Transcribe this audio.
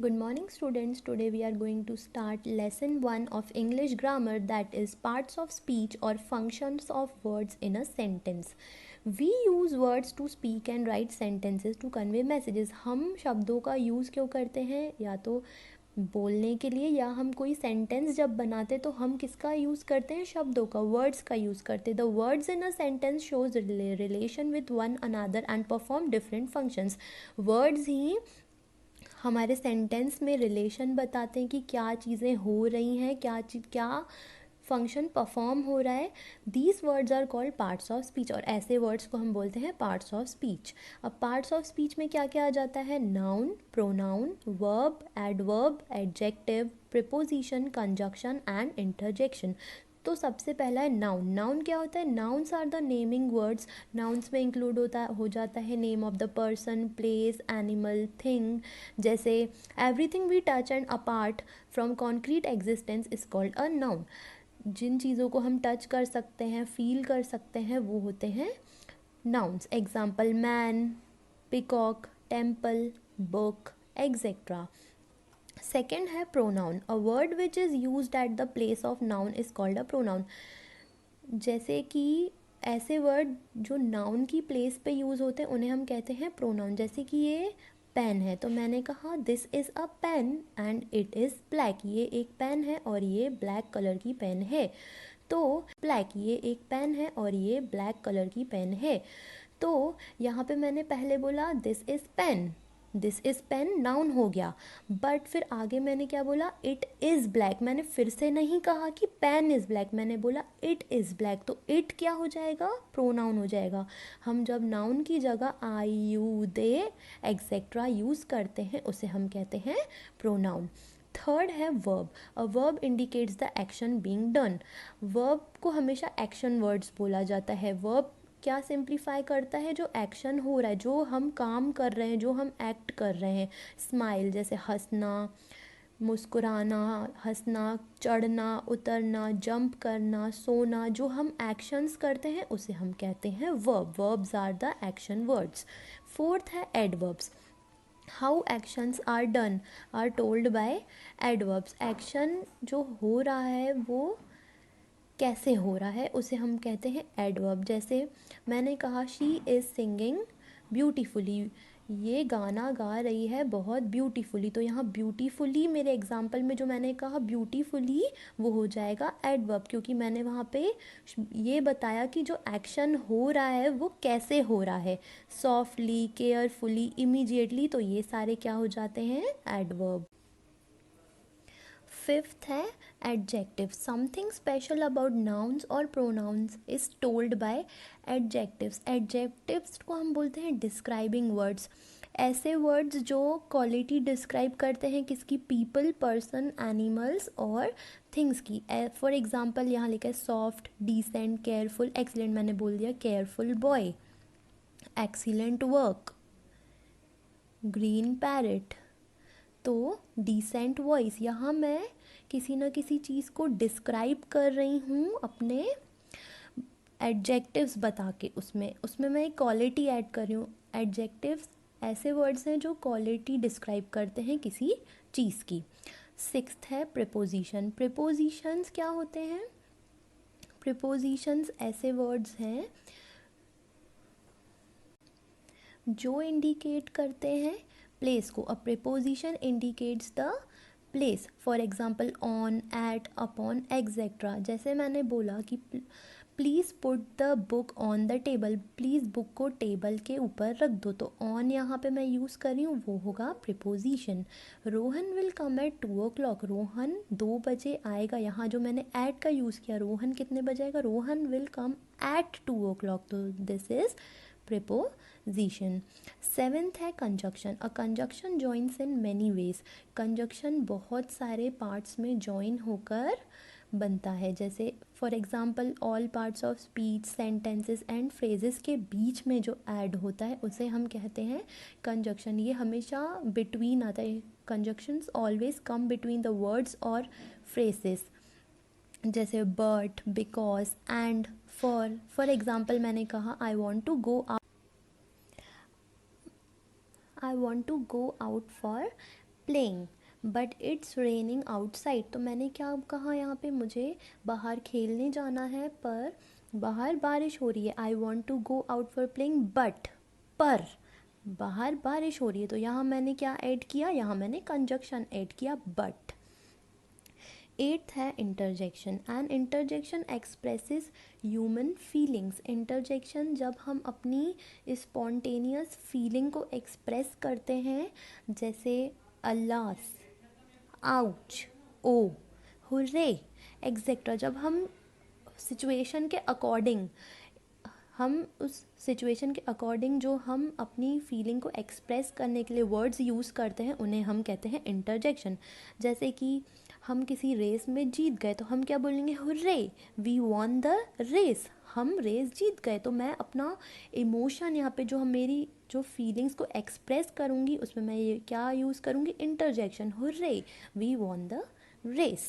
Good morning students. Today we are going to start lesson 1 of English grammar, that is parts of speech or functions of words in a sentence. We use words to speak and write sentences to convey messages. हम शब्दों का use क्यों करते हैं? या तो बोलने के लिए, या हम कोई सेंटेंस जब बनाते तो हम किसका यूज़ करते हैं? शब्दों का, वर्ड्स का यूज़ करते. The words in a sentence shows relation with one another and perform different functions. Words ही हमारे सेंटेंस में रिलेशन बताते हैं कि क्या चीज़ें हो रही हैं, क्या फंक्शन परफॉर्म हो रहा है. These words are called parts of speech, और ऐसे वर्ड्स को हम बोलते हैं पार्ट्स ऑफ स्पीच. अब पार्ट्स ऑफ स्पीच में क्या क्या आ जाता है? Noun, pronoun, verb, adverb, adjective, preposition, conjunction and interjection. तो सबसे पहला है नाउन. नाउन क्या होता है? Nouns are the naming words. Nouns में इंक्लूड हो जाता है name of the person, place, animal, thing. जैसे everything we touch and apart from concrete existence is called a noun. जिन चीज़ों को हम टच कर सकते हैं, फील कर सकते हैं, वो होते हैं nouns. Example man, peacock, temple, book, etcetera. Second है pronoun. A word which is used at the place of noun is called a pronoun. जैसे कि ऐसे वर्ड जो नाउन की प्लेस पे यूज़ होते हैं उन्हें हम कहते हैं प्रोनाउन. जैसे कि ये पेन है, तो मैंने कहा this is a pen and it is black. ये एक पेन है और ये ब्लैक कलर की पेन है. तो ब्लैक, ये एक पेन है और ये ब्लैक कलर की पेन है. तो यहाँ पे मैंने पहले बोला this is pen, this is pen noun हो गया. बट फिर आगे मैंने क्या बोला? It is black. मैंने फिर से नहीं कहा कि पेन इज़ ब्लैक, मैंने बोला इट इज़ ब्लैक. तो इट क्या हो जाएगा? प्रोनाउन हो जाएगा. हम जब नाउन की जगह आई, यू, दे, एक्सेट्रा यूज़ करते हैं उसे हम कहते हैं प्रोनाउन. थर्ड है verb. A verb indicates the action being done. Verb को हमेशा एक्शन वर्ड्स बोला जाता है. वर्ब क्या सिंप्लीफाई करता है? जो एक्शन हो रहा है, जो हम काम कर रहे हैं, जो हम एक्ट कर रहे हैं. स्माइल जैसे हंसना, मुस्कुराना, हंसना, चढ़ना, उतरना, जंप करना, सोना, जो हम एक्शंस करते हैं उसे हम कहते हैं verb. Verbs are the action words. Fourth है adverbs. How actions are done are told by adverbs. Action जो हो रहा है वो कैसे हो रहा है उसे हम कहते हैं एडवर्ब. जैसे मैंने कहा शी इज़ सिंगिंग ब्यूटीफुली. ये गाना गा रही है बहुत ब्यूटीफुली. तो यहाँ ब्यूटीफुली मेरे एग्जाम्पल में जो मैंने कहा ब्यूटीफुली, वो हो जाएगा एडवर्ब, क्योंकि मैंने वहाँ पे ये बताया कि जो एक्शन हो रहा है वो कैसे हो रहा है. सॉफ्टली, केयरफुली, इमीडिएटली, तो ये सारे क्या हो जाते हैं? एडवर्ब. फिफ्थ है adjective. Something special about nouns और pronouns is told by adjectives. Adjectives को हम बोलते हैं डिस्क्राइबिंग वर्ड्स. ऐसे वर्ड्स जो क्वालिटी डिस्क्राइब करते हैं किसकी? पीपल, पर्सन, एनिमल्स और थिंग्स की. फॉर एग्जाम्पल यहाँ लिखा है सॉफ्ट, डिसेंट, केयरफुल, एक्सीलेंट. मैंने बोल दिया careful boy, excellent work, green parrot. तो डिसेंट वॉइस, यहाँ मैं किसी न किसी चीज़ को डिस्क्राइब कर रही हूँ अपने एडजेक्टिव्स बता के. उसमें उसमें मैं एक क्वालिटी ऐड कर रही हूँ. एडजेक्टिव्स ऐसे वर्ड्स हैं जो क्वालिटी डिस्क्राइब करते हैं किसी चीज़ की. सिक्स्थ है प्रिपोजिशन. प्रिपोजिशंस क्या होते हैं? प्रिपोजिशंस ऐसे वर्ड्स हैं जो इंडिकेट करते हैं प्लेस को. A preposition indicates the place. For example on, at, upon, etcetera. जैसे मैंने बोला कि please put the book on the table. Please book को टेबल के ऊपर रख दो. तो ऑन यहाँ पे मैं यूज़ कर रही हूँ, वो होगा preposition. Rohan will come at 2 o'clock. Rohan 2 बजे आएगा. यहाँ जो मैंने एट का यूज़ किया, रोहन कितने बजे आएगा? Rohan will come at 2 o'clock. तो दिस इज़ प्रिपोजिशन. सेवेंथ है conjunction. A conjunction joins in many ways. Conjunction बहुत सारे पार्ट्स में जॉइन होकर बनता है. जैसे for example all parts of speech, sentences and phrases के बीच में जो ऐड होता है उसे हम कहते हैं कंजक्शन. ये हमेशा बिटवीन आता है. Conjunctions always come between the words और फ्रेजेस. जैसे but, because, and, for example मैंने कहा I want to go out for playing but it's raining outside. तो मैंने क्या कहा यहाँ पे, मुझे बाहर खेलने जाना है पर बाहर बारिश हो रही है। I want to go out for playing but, पर बाहर बारिश हो रही है। तो यहाँ मैंने क्या ऐड किया, यहाँ मैंने कंजक्शन ऐड किया बट। एट्थ है interjection. And interjection expresses human feelings. Interjection जब हम अपनी स्पॉन्टेनियस फीलिंग को एक्सप्रेस करते हैं, जैसे अल्लास, आउच, ओ, हुर्रे, एक्सेट्रा। जब हम सिचुएशन के अकॉर्डिंग, हम उस सिचुएशन के अकॉर्डिंग जो हम अपनी फीलिंग को एक्सप्रेस करने के लिए वर्ड्स यूज़ करते हैं, उन्हें हम कहते हैं इंटरजेक्शन। जैसे कि हम किसी रेस में जीत गए तो हम क्या बोलेंगे, hurray, we won the race, हम रेस जीत गए। तो मैं अपना इमोशन यहाँ पे, जो हम मेरी जो फीलिंग्स को एक्सप्रेस करूँगी, उसमें मैं ये क्या यूज़ करूँगी, interjection, hurray, we won the race.